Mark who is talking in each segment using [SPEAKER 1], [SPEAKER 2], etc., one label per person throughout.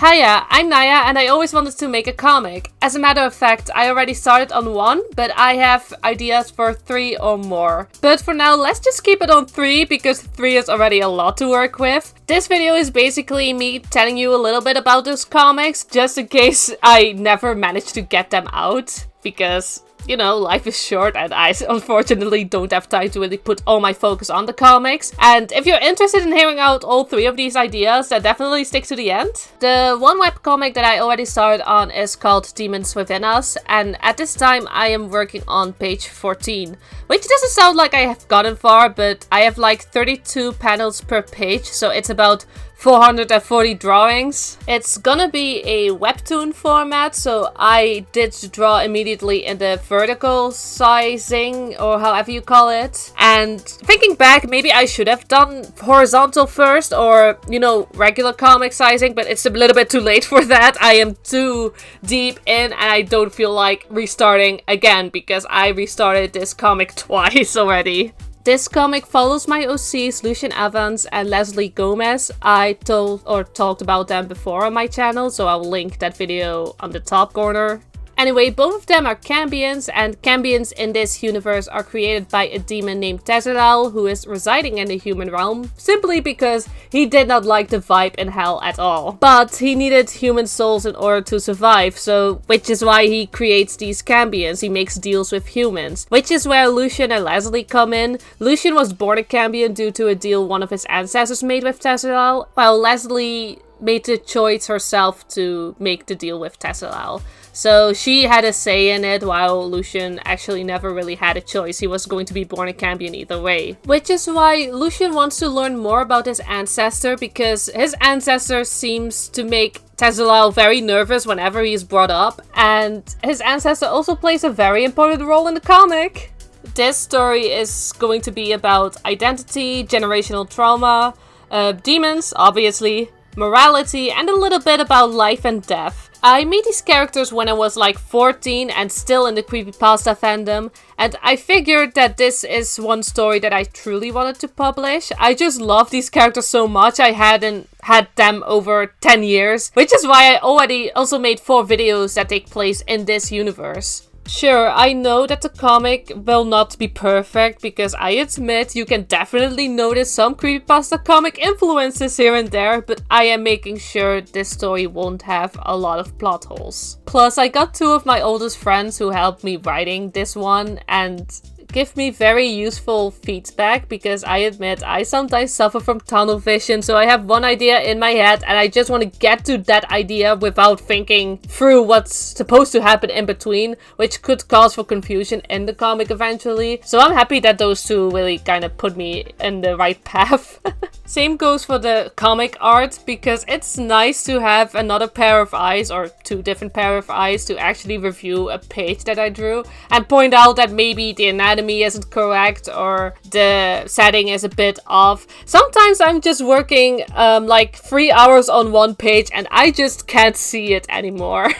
[SPEAKER 1] Hiya, I'm Naya and I always wanted to make a comic. As a matter of fact, I already started on one, but I have ideas for 3 or more. But for now, let's just keep it on 3 because 3 is already a lot to work with. This video is basically me telling you a little bit about those comics, just in case I never manage to get them out. Because, you know, life is short and I unfortunately don't have time to really put all my focus on the comics. And if you're interested in hearing out all 3 of these ideas, then definitely stick to the end. The one webcomic that I already started on is called Demons Within Us, and at this time I am working on page 14. Which doesn't sound like I have gotten far, but I have like 32 panels per page, so it's about 440 drawings. It's gonna be a webtoon format, so I did draw immediately in the vertical sizing, or however you call it. And thinking back, maybe I should have done horizontal first, or, you know, regular comic sizing, but it's a little bit too late for that. I am too deep in and I don't feel like restarting again, because I restarted this comic twice already. This comic follows my OCs Lucian Evans and Leslie Gomez. I talked about them before on my channel, so I'll link that video on the top corner. Anyway, both of them are Cambions, and Cambions in this universe are created by a demon named Tezzeral, who is residing in the human realm, simply because he did not like the vibe in hell at all. But he needed human souls in order to survive, which is why he creates these Cambions. He makes deals with humans, which is where Lucian and Leslie come in. Lucian was born a Cambion due to a deal one of his ancestors made with Tezzeral, while Leslie made the choice herself to make the deal with Tezzeral. So she had a say in it, while Lucian actually never really had a choice. He was going to be born a Cambion either way. Which is why Lucian wants to learn more about his ancestor, because his ancestor seems to make Tezzeral very nervous whenever he is brought up. And his ancestor also plays a very important role in the comic. This story is going to be about identity, generational trauma, demons, obviously, morality, and a little bit about life and death. I made these characters when I was like 14 and still in the creepypasta fandom, and I figured that this is one story that I truly wanted to publish. I just love these characters so much. I hadn't had them over 10 years, which is why I already also made 4 videos that take place in this universe. Sure, I know that the comic will not be perfect, because I admit you can definitely notice some creepypasta comic influences here and there, but I am making sure this story won't have a lot of plot holes. Plus, I got 2 of my oldest friends who helped me writing this one and give me very useful feedback, because I admit I sometimes suffer from tunnel vision, so I have one idea in my head and I just want to get to that idea without thinking through what's supposed to happen in between, which could cause for confusion in the comic eventually. So I'm happy that those 2 really kind of put me in the right path. Same goes for the comic art, because it's nice to have another pair of eyes, or 2 different pair of eyes, to actually review a page that I drew and point out that maybe the anatomy isn't correct or the setting is a bit off. Sometimes I'm just working like 3 hours on one page and I just can't see it anymore.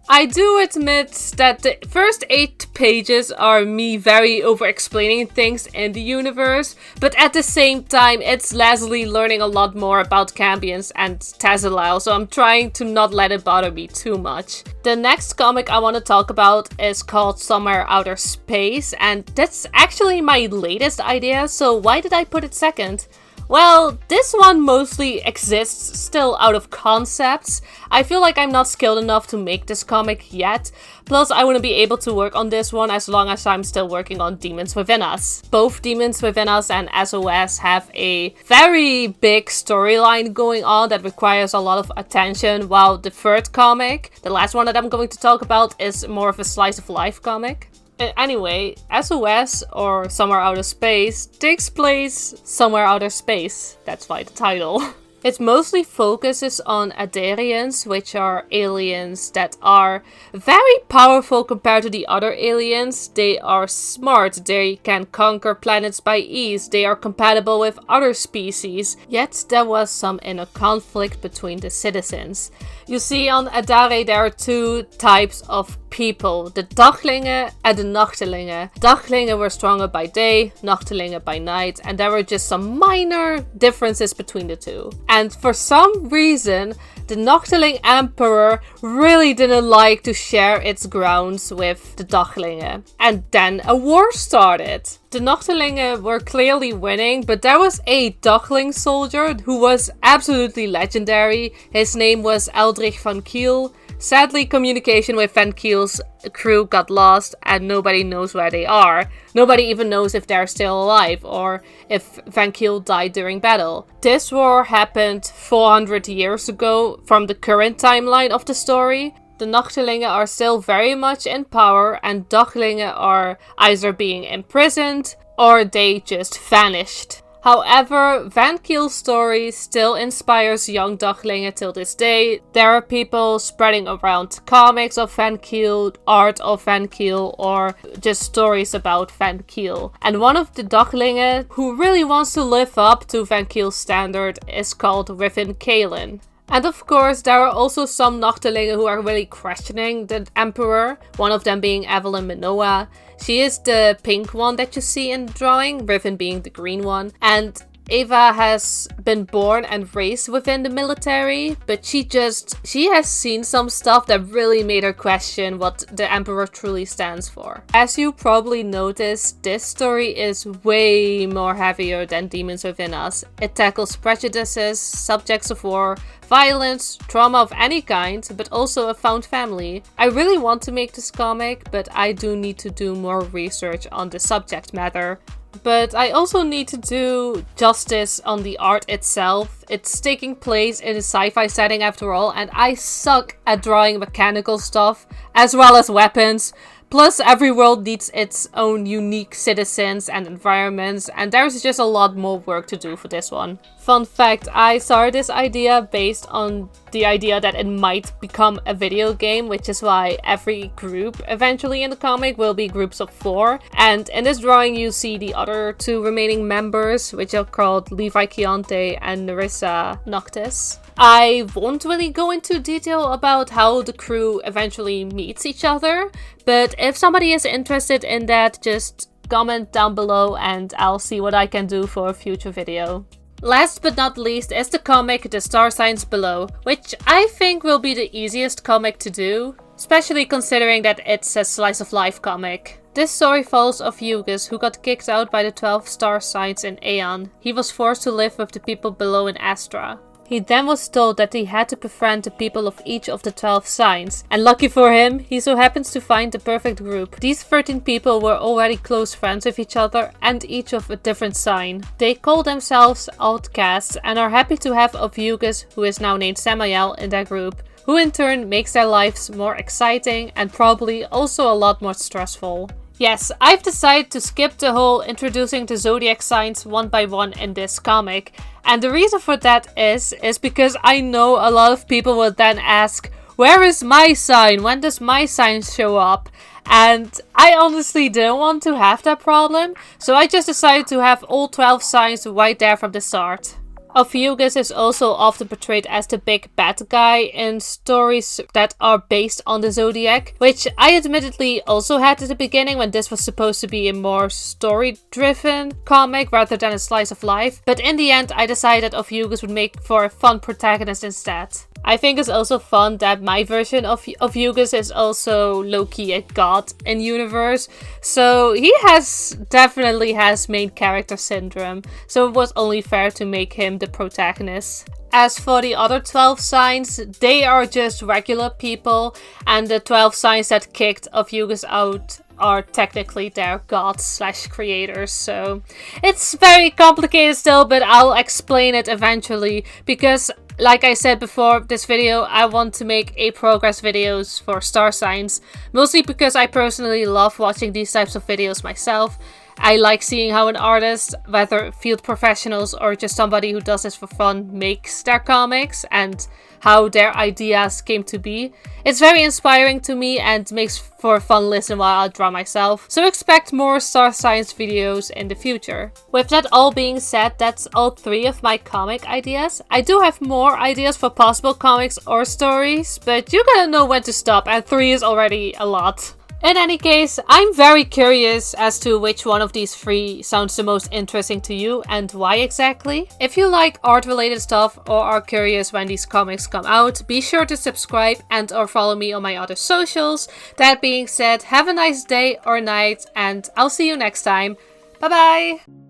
[SPEAKER 1] I do admit that the first 8 pages are me very over-explaining things in the universe, but at the same time it's Leslie learning a lot more about Cambions and Tezzeral, so I'm trying to not let it bother me too much. The next comic I want to talk about is called Somewhere Outer Space, and that's actually my latest idea, so why did I put it second? Well, this one mostly exists still out of concepts. I feel like I'm not skilled enough to make this comic yet. Plus, I want to be able to work on this one as long as I'm still working on Demons Within Us. Both Demons Within Us and SOS have a very big storyline going on that requires a lot of attention, while the third comic, the last one that I'm going to talk about, is more of a slice of life comic. Anyway, SOS, or Somewhere Outer Space, takes place somewhere outer space. That's why the title. It mostly focuses on Adarians, which are aliens that are very powerful compared to the other aliens. They are smart, they can conquer planets by ease, they are compatible with other species, yet there was some inner conflict between the citizens. You see, on Adare there are 2 types of people, the Daglinge and the Nachtelinge. Daglinge were stronger by day, Nachtelinge by night, and there were just some minor differences between the two. And for some reason, the Nachteling Emperor really didn't like to share its grounds with the Daglinge. And then a war started. The Nachtelinge were clearly winning, but there was a Dagling soldier who was absolutely legendary. His name was Eldrich van Kiel. Sadly, communication with Van Kiel's crew got lost and nobody knows where they are. Nobody even knows if they're still alive or if Van Kiel died during battle. This war happened 400 years ago from the current timeline of the story. The Nachtelinge are still very much in power and Daglinge are either being imprisoned or they just vanished. However, Van Kiel's story still inspires young Daglinge till this day. There are people spreading around comics of Van Kiel, art of Van Kiel, or just stories about Van Kiel. And one of the Daglinge who really wants to live up to Van Kiel's standard is called Riven Kalen. And of course, there are also some Nachtelinge who are really questioning the Emperor, one of them being Evelyn Minoa. She is the pink one that you see in the drawing, Riven being the green one. And Eva has been born and raised within the military, but she has seen some stuff that really made her question what the Emperor truly stands for. As you probably noticed, this story is way more heavier than Demons Within Us. It tackles prejudices, subjects of war, violence, trauma of any kind, but also a found family. I really want to make this comic, but I do need to do more research on the subject matter. But I also need to do justice on the art itself. It's taking place in a sci-fi setting after all, and I suck at drawing mechanical stuff, as well as weapons. Plus, every world needs its own unique citizens and environments, and there's just a lot more work to do for this one. Fun fact, I started this idea based on the idea that it might become a video game, which is why every group eventually in the comic will be groups of 4. And in this drawing you see the other 2 remaining members, which are called Levi Chiante and Nerissa Noctis. I won't really go into detail about how the crew eventually meets each other, but if somebody is interested in that, just comment down below and I'll see what I can do for a future video. Last but not least is the comic The Star Signs Below, which I think will be the easiest comic to do, especially considering that it's a slice of life comic. This story follows Ophiuchus, who got kicked out by the 12 star signs in Aeon. He was forced to live with the people below in Astra. He then was told that he had to befriend the people of each of the 12 signs, and lucky for him, he so happens to find the perfect group. These 13 people were already close friends with each other and each of a different sign. They call themselves outcasts and are happy to have Ophiuchus, who is now named Samael, in their group, who in turn makes their lives more exciting and probably also a lot more stressful. Yes, I've decided to skip the whole introducing the zodiac signs one by one in this comic. And the reason for that is because I know a lot of people will then ask, where is my sign? When does my sign show up? And I honestly didn't want to have that problem, so I just decided to have all 12 signs right there from the start. Ophiuchus is also often portrayed as the big bad guy in stories that are based on the zodiac, which I admittedly also had at the beginning when this was supposed to be a more story-driven comic rather than a slice of life, but in the end I decided Ophiuchus would make for a fun protagonist instead. I think it's also fun that my version of Ophiuchus is also low-key a god in universe, so he definitely has main character syndrome, so it was only fair to make him the protagonist. As for the other 12 signs, they are just regular people, and the 12 signs that kicked Ophiuchus out are technically their gods / creators, so it's very complicated still, but I'll explain it eventually, because like I said before this video, I want to make a progress videos for star signs, mostly because I personally love watching these types of videos myself. I like seeing how an artist, whether field professionals or just somebody who does this for fun, makes their comics and how their ideas came to be. It's very inspiring to me and makes for a fun listen while I draw myself. So expect more Star Science videos in the future. With that all being said, that's all 3 of my comic ideas. I do have more ideas for possible comics or stories, but you gotta know when to stop, and 3 is already a lot. In any case, I'm very curious as to which one of these 3 sounds the most interesting to you and why exactly. If you like art related stuff or are curious when these comics come out, be sure to subscribe and or follow me on my other socials. That being said, have a nice day or night and I'll see you next time. Bye bye!